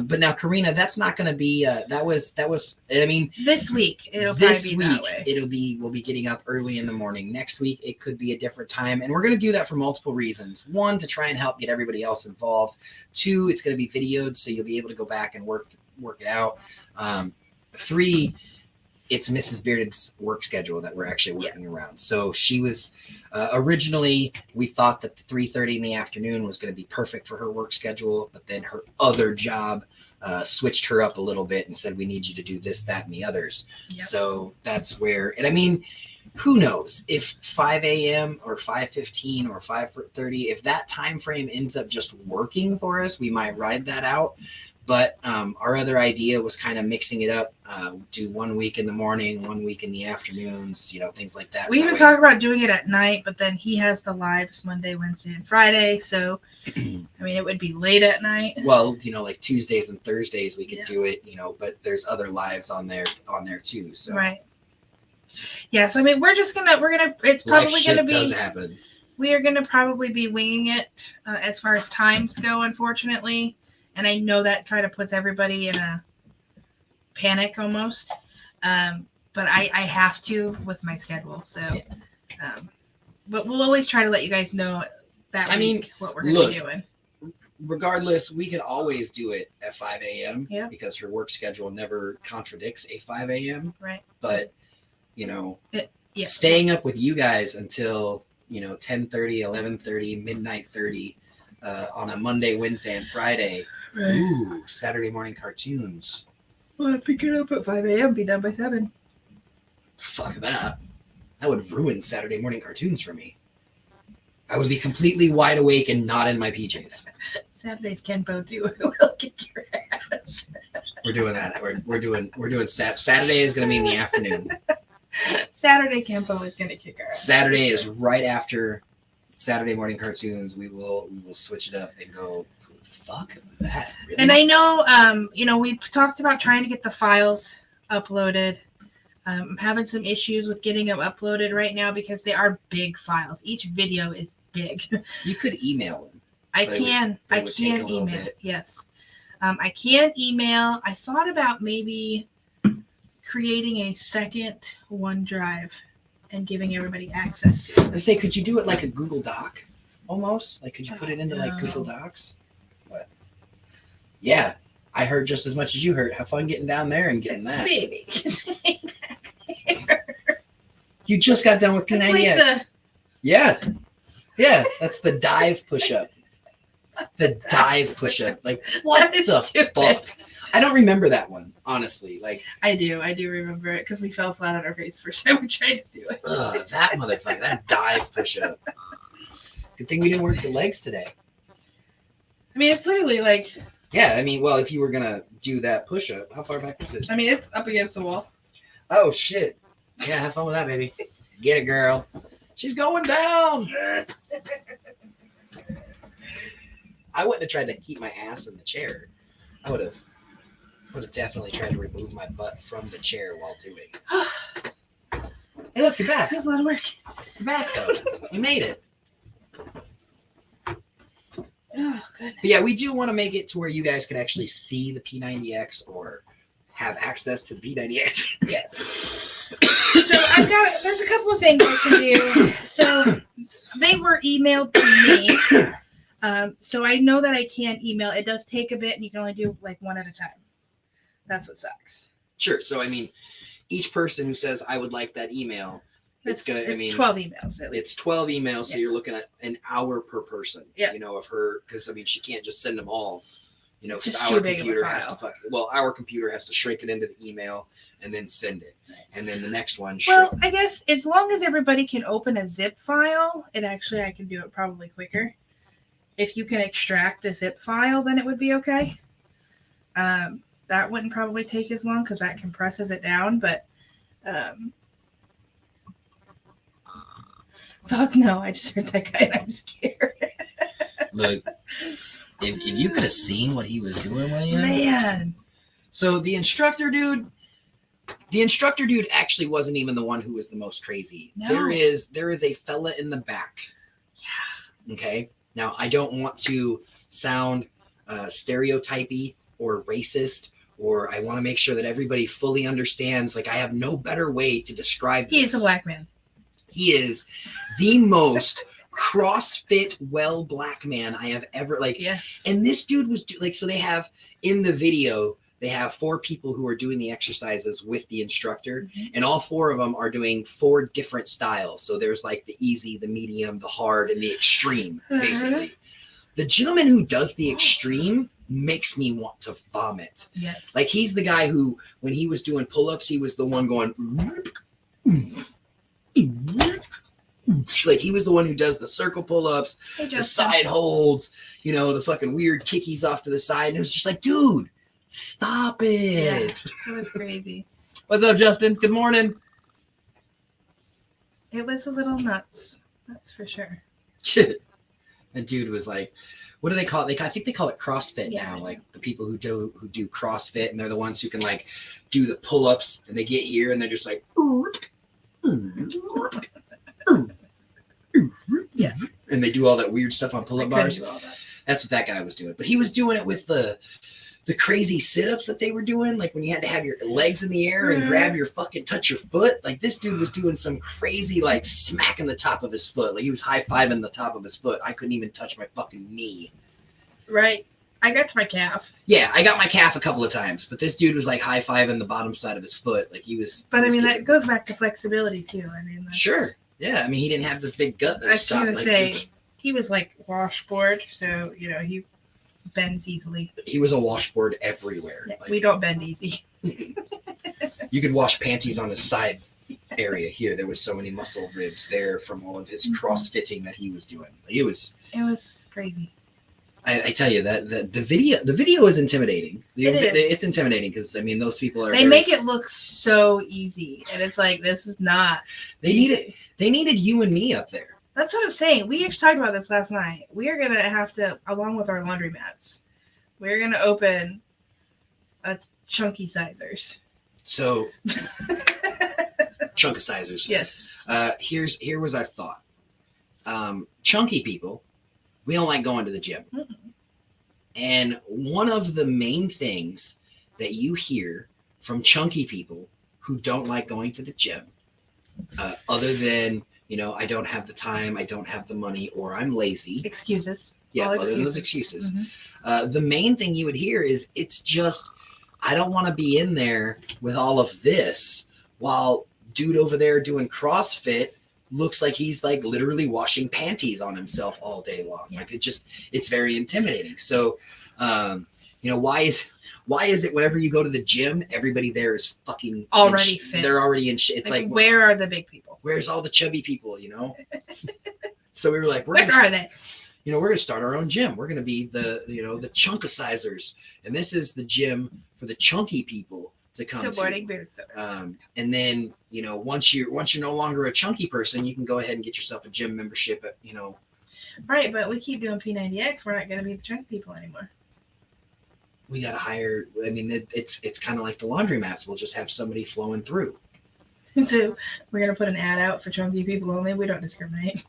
But now, Karina, that's not going to be. That was. I mean, this week it'll this probably be week that way. we'll be getting up early in the morning. Next week it could be a different time, and we're going to do that for multiple reasons. One, to try and help get everybody else involved. Two, it's going to be videoed, so you'll be able to go back and work it out. Three, it's Mrs. Bearded's work schedule that we're actually working around. So she was originally, we thought that the 3:30 in the afternoon was going to be perfect for her work schedule, but then her other job switched her up a little bit and said, we need you to do this, that, and the others. Yep. So that's where, and I mean, who knows if 5 a.m. or 5:15 or 5:30, if that time frame ends up just working for us, we might ride that out. But our other idea was kind of mixing it up, do 1 week in the morning, 1 week in the afternoons, things like that. We even talked about doing it at night, but then he has the lives Monday, Wednesday, and Friday. So, I mean, it would be late at night. Well, like Tuesdays and Thursdays we could do it, but there's other lives on there too. So. Right. Yeah. So, I mean, it's probably going to be. Does happen. We are going to probably be winging it as far as times go, unfortunately. And I know that kind of puts everybody in a panic almost. But I have to with my schedule. So, but we'll always try to let you guys know that week what we're going to be doing. Regardless, we can always do it at 5 a.m. Because her work schedule never contradicts a 5 a.m. Right. But, staying up with you guys until, 10:30, 11:30, midnight 30 on a Monday, Wednesday, and Friday. Right. Ooh, Saturday morning cartoons. Well, I pick it up at 5 a.m. Be done by 7. Fuck that. That would ruin Saturday morning cartoons for me. I would be completely wide awake and not in my PJs. Saturday's Kenpo too. We'll kick your ass. We're doing that. We're doing Saturday is going to be in the afternoon. Saturday Kenpo is going to kick our ass. Saturday is right after Saturday morning cartoons. We will switch it up and go. Fuck that. Really? And I know, we've talked about trying to get the files uploaded. I'm having some issues with getting them uploaded right now because they are big files. Each video is big. You could email them. I can email. Yes. I can email. I thought about maybe creating a second OneDrive and giving everybody access to it. Let's say, could you do it like a Google Doc almost? Like, could you put it into like Google Docs? What? Yeah. I heard just as much as you heard. Have fun getting down there and getting that. Baby. You just got done with P90X. Like Yeah. That's the dive push-up. The dive push-up. Like, what the fuck? I don't remember that one, honestly. Like, I do remember it because we fell flat on our face first time we tried to do it. That motherfucker, that dive push-up. Good thing we didn't work the legs today. I mean, it's literally like. Yeah, I mean, well, if you were gonna do that push-up, how far back is it? I mean, it's up against the wall. Oh shit! Yeah, have fun with that, baby. Get it, girl. She's going down. I wouldn't have tried to keep my ass in the chair. I would have definitely tried to remove my butt from the chair while doing it. Hey, look, you're back. That's a lot of work. You're back, though. You made it. Oh, goodness. But yeah, we do want to make it to where you guys can actually see the P90X or have access to the P90X. Yes. So there's a couple of things I can do. So they were emailed to me. So I know that I can email. It does take a bit and you can only do like one at a time. That's what sucks. Sure. So, I mean, each person who says, I would like that email, it's 12 emails. At least. It's 12 emails. So you're looking at an hour per person, yeah. Of her, because I mean, she can't just send them all, it's because our computer our computer has to shrink it into the email and then send it. Right. And then the next one. Well, I guess as long as everybody can open a zip file, I can do it probably quicker. If you can extract a zip file, then it would be okay. That wouldn't probably take as long because that compresses it down, but fuck no, I just heard that guy and I'm scared. Look, if you could have seen what he was doing, man. So the instructor dude actually wasn't even the one who was the most crazy. No. There is a fella in the back. Yeah. Okay. Now I don't want to sound stereotypy or racist, or I want to make sure that everybody fully understands. Like, I have no better way to describe He this. is a black man. He is the most CrossFit well black man I have ever, like, Yeah. and this dude was like, so they have in the video, they have 4 people who are doing the exercises with the instructor, and all 4 of them are doing 4 different styles. So there's like the easy, the medium, the hard, and the extreme, basically. The gentleman who does the extreme makes me want to vomit. Yes. Like, he's the guy who, when he was doing pull-ups, he was the one going, like, he was the one who does the circle pull-ups, the side holds, you know, the fucking weird kickies off to the side. And it was just like, dude, stop it. Yeah, it was crazy. What's up, Justin? Good morning. It was a little nuts. That's for sure. That dude was like, what do they call it? I think they call it CrossFit Yeah, now. Like, the people who do CrossFit, and they're the ones who can, like, do the pull-ups, and they get here and they're just like, Yeah. And they do all that weird stuff on pull-up bars. That's what that guy was doing. But he was doing it with the crazy sit-ups that they were doing, like when you had to have your legs in the air and grab your fucking, touch your foot. Like, this dude was doing some crazy, like, smacking the top of his foot. Like, he was high-fiving the top of his foot. I couldn't even touch my fucking knee. Right. I got to my calf. Yeah, I got my calf a couple of times, but this dude was like high-fiving the bottom side of his foot. Like, he was. But I mean, that goes back to flexibility too. I mean, sure. Yeah, I mean, he didn't have this big gut that I was going to like, say, he was like washboard, so, you know, he bends easily. he was a washboard everywhere. Yeah, Like, we don't bend easy. you could wash panties on his side area here. There was so many muscle ribs there from all of his crossfitting that he was doing. It was crazy. I tell you that the video is intimidating. It is. It's intimidating because, I mean, those people are. They make it look so easy, and it's like, this is not. They needed you and me up there. That's what I'm saying. We actually talked about this last night. We are gonna have to, along with our laundry mats, we're gonna open a chunky sizers. So chunkicizers. Yes. Here was our thought. Chunky people, we don't like going to the gym. Mm-mm. And one of the main things that you hear from chunky people who don't like going to the gym, other than, you know, I don't have the time, I don't have the money, or I'm lazy. Excuses. Yeah, other than those excuses. The main thing you would hear is, it's just, I don't want to be in there with all of this while dude over there doing CrossFit looks like he's like literally washing panties on himself all day long. Yeah. Like, it's very intimidating. So, you know, why is it whenever you go to the gym, everybody there is fucking Already fit. They're already in shit. It's like, where are the big people? where's all the chubby people, you know? So we were like, Where are they? you know, we're going to start our own gym. We're going to be the chunkicizers. And this is the gym for the chunky people to come Good to. morning, Beard Soda. And then, you know, once you're no longer a chunky person, you can go ahead and get yourself a gym membership at, you know. Right, but we keep doing P90X. We're not going to be the chunky people anymore. We got to hire, I mean, it's kind of like the laundromats. We'll just have somebody flowing through. So we're going to put an ad out for chunky people only. We don't discriminate.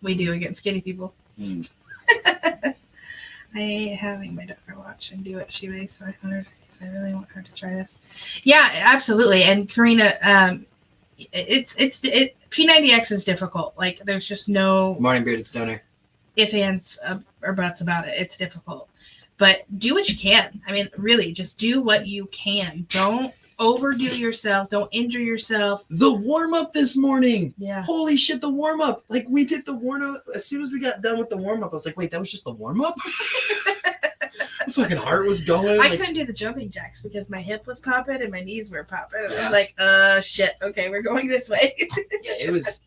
We do against skinny people. Mm. I ain't having my daughter watch and do what she weighs 500 because I really want her to try this. Yeah, absolutely. And Karina, P90X is difficult. Like, there's just no Morning, Bearded Stoner. ifs, ands, or buts about it. It's difficult. But do what you can. I mean, really, just do what you can. Don't overdo yourself. Don't injure yourself. The warm-up this morning. Yeah. Holy shit, the warm-up. Like, we did the warm-up. As soon as we got done with the warm-up, I was like, wait, that was just the warm-up? My fucking heart was going. I couldn't do the jumping jacks because my hip was popping and my knees were popping. Yeah. I was like, shit. Okay, we're going this way. Yeah, it was.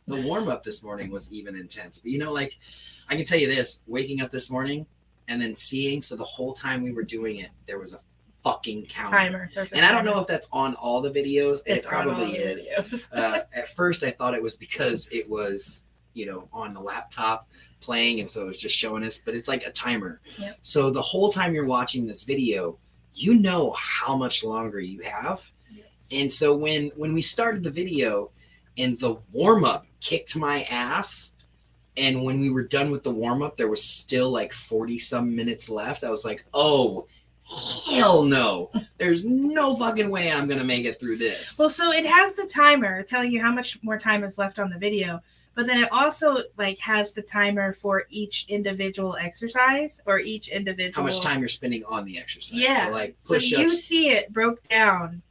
The warm-up this morning was even intense. But, you know, like, I can tell you this. Waking up this morning and then seeing, so the whole time we were doing it, there was a fucking counter. And I don't know if that's on all the videos. And it probably is. At first, I thought it was because it was, you know, on the laptop playing, and so it was just showing us. But it's like a timer. Yep. So the whole time you're watching this video, you know how much longer you have. Yes. And so when we started the video and the warm-up kicked my ass, And when we were done with the warm up, there was still like 40 some minutes left. I was like, oh, hell no. There's no fucking way I'm going to make it through this. Well, so it has the timer telling you how much more time is left on the video, but then it also like has the timer for each individual exercise or each individual. How much time you're spending on the exercise. Yeah. So like So push-ups. you see it broke down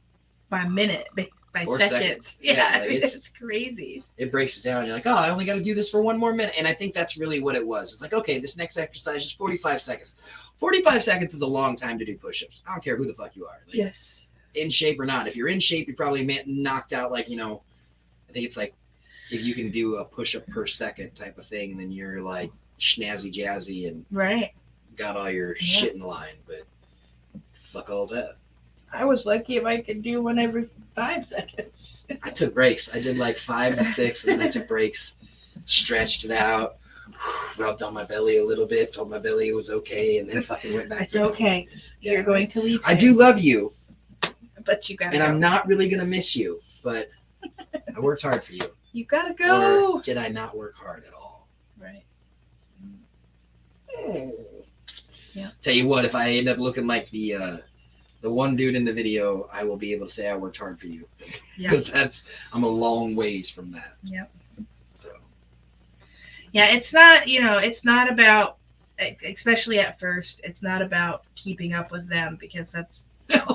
by minute, by Or seconds. seconds. Yeah, Yeah, like it's crazy. It breaks it down. You're like, oh, I only got to do this for one more minute. And I think that's really what it was. It's like, okay, this next exercise is 45 seconds. 45 seconds is a long time to do push-ups. I don't care who the fuck you are. Like, Yes. in shape or not. If you're in shape, you probably knocked out like, I think it's like if you can do a push-up per second type of thing, then you're like snazzy jazzy and Right. got all your shit in line. But fuck all that. I was lucky if I could do one every 5 seconds. I took breaks. I did like 5 to 6 and then I took breaks, stretched it out, rubbed on my belly a little bit, told my belly it was okay, and then fucking went back. It's okay. Yeah, You're going to leave. I do love you, but you gotta and go. I'm not really going to miss you, but I worked hard for you. You gotta go. Or did I not work hard at all? Right. Yeah. Tell you what, if I end up looking like the one dude in the video, I will be able to say I worked hard for you. Yeah. Because I'm a long ways from that. Yep. So. Yeah, it's not about, especially at first, it's not about keeping up with them because that's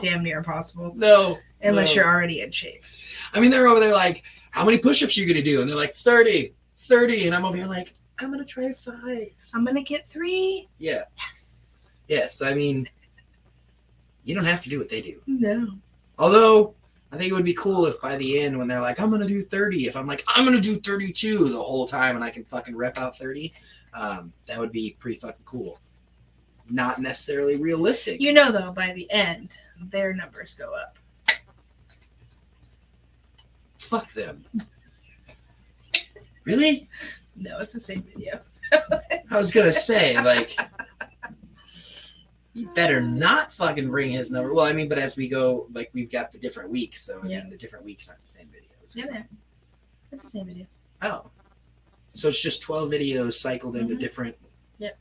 damn near impossible. No. Unless you're already in shape. I mean, they're over there like, how many push-ups are you going to do? And they're like, 30. And I'm over here like, I'm going to try 5. I'm going to get 3. Yeah. Yes. Yes. I mean, you don't have to do what they do. No. Although, I think it would be cool if by the end, when they're like, I'm going to do 30, if I'm like, I'm going to do 32 the whole time and I can fucking rep out 30, that would be pretty fucking cool. Not necessarily realistic. Though, by the end, their numbers go up. Fuck them. Really? No, it's the same video. I was going to say, like, you better not fucking bring his number. Well, I mean, but as we go, like, we've got the different weeks. So, I mean, the different weeks aren't the same videos. Yeah, it's the same videos. Oh. So it's just 12 videos cycled into different. Yep.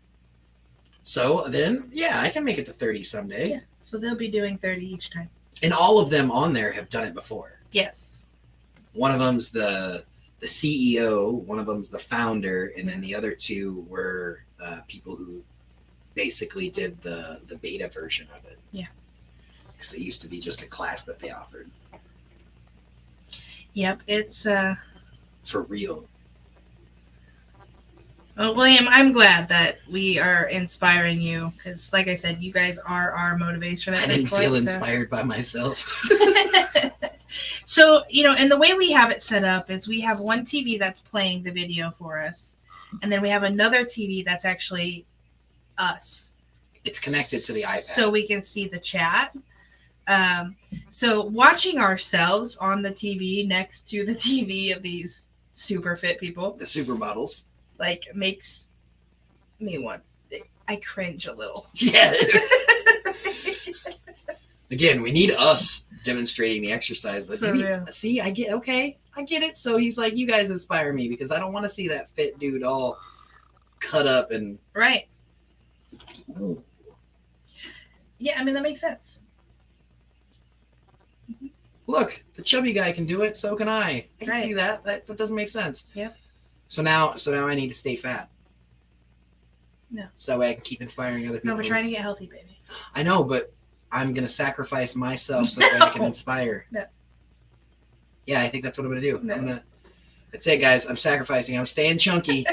So then, yeah, I can make it to 30 someday. Yeah. So they'll be doing 30 each time. And all of them on there have done it before. Yes. One of them's the CEO, one of them's the founder, and then the other 2 were people who basically did the beta version of it. Yeah. Because it used to be just a class that they offered. Yep. It's For real. Well, William, I'm glad that we are inspiring you because, like I said, you guys are our motivation at I this didn't point. feel inspired by myself. So, and the way we have it set up is we have one TV that's playing the video for us, and then we have another TV that's actually us. It's connected to the iPad. So we can see the chat. So watching ourselves on the TV next to the TV of these super fit people, The supermodels. like, makes me I cringe a little. Yeah. Again, we need us demonstrating the exercise. Like, For maybe, real. see, I get it. So he's like, you guys inspire me because I don't want to see that fit dude all cut up and. Right. Ooh. Yeah, I mean, that makes sense. Look, the chubby guy can do it. So can I. I can Right. see that. That doesn't make sense. Yeah. So now I need to stay fat. No. So that way I can keep inspiring other people. No, we're trying to get healthy, baby. I know, but I'm gonna sacrifice myself so that way I can inspire. No. Yeah, I think that's what I'm gonna do. No. That's it, guys. I'm sacrificing. I'm staying chunky.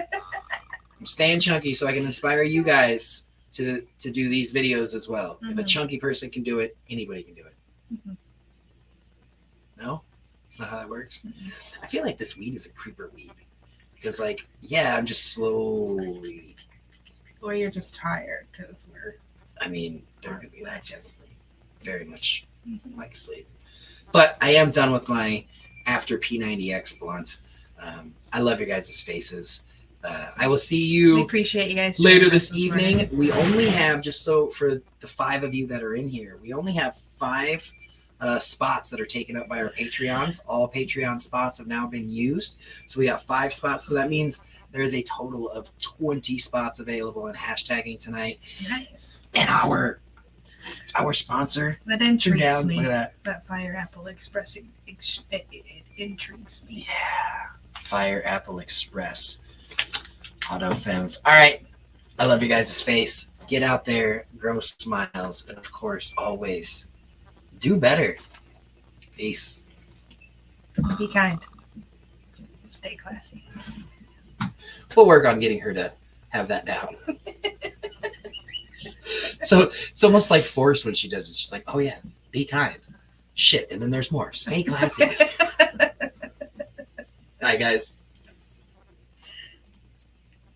I'm staying chunky so I can inspire you guys to do these videos as well. If a Mhm. chunky person can do it, anybody can do it. Mhm. No? That's not how that works. Mhm. I feel like this weed is a creeper weed. Because, like, yeah, I'm just slowly. Or you're just tired because we're. I mean, there could be that just very much Mhm. like sleep. But I am done with my after P90X blunt. I love your guys' faces. I will see We you appreciate you guys later joining us this evening. morning. We only have, just so for the 5 of you that are in here, we only have 5 spots that are taken up by our Patreons. All Patreon spots have now been used. So we got 5 spots. So that means there is a total of 20 spots available in hashtagging tonight. Nice. And our sponsor. That intrigues down, me. look at That Fire Apple Express it intrigues me. Yeah. Fire Apple Express. Auto Fems. All right. I love you guys' face. Get out there, grow smiles, and of course, always do better. Peace. Be kind. Stay classy. We'll work on getting her to have that down. So it's almost like forced when she does it. She's like, oh yeah, be kind. Shit. And then there's more. Stay classy. Bye, guys.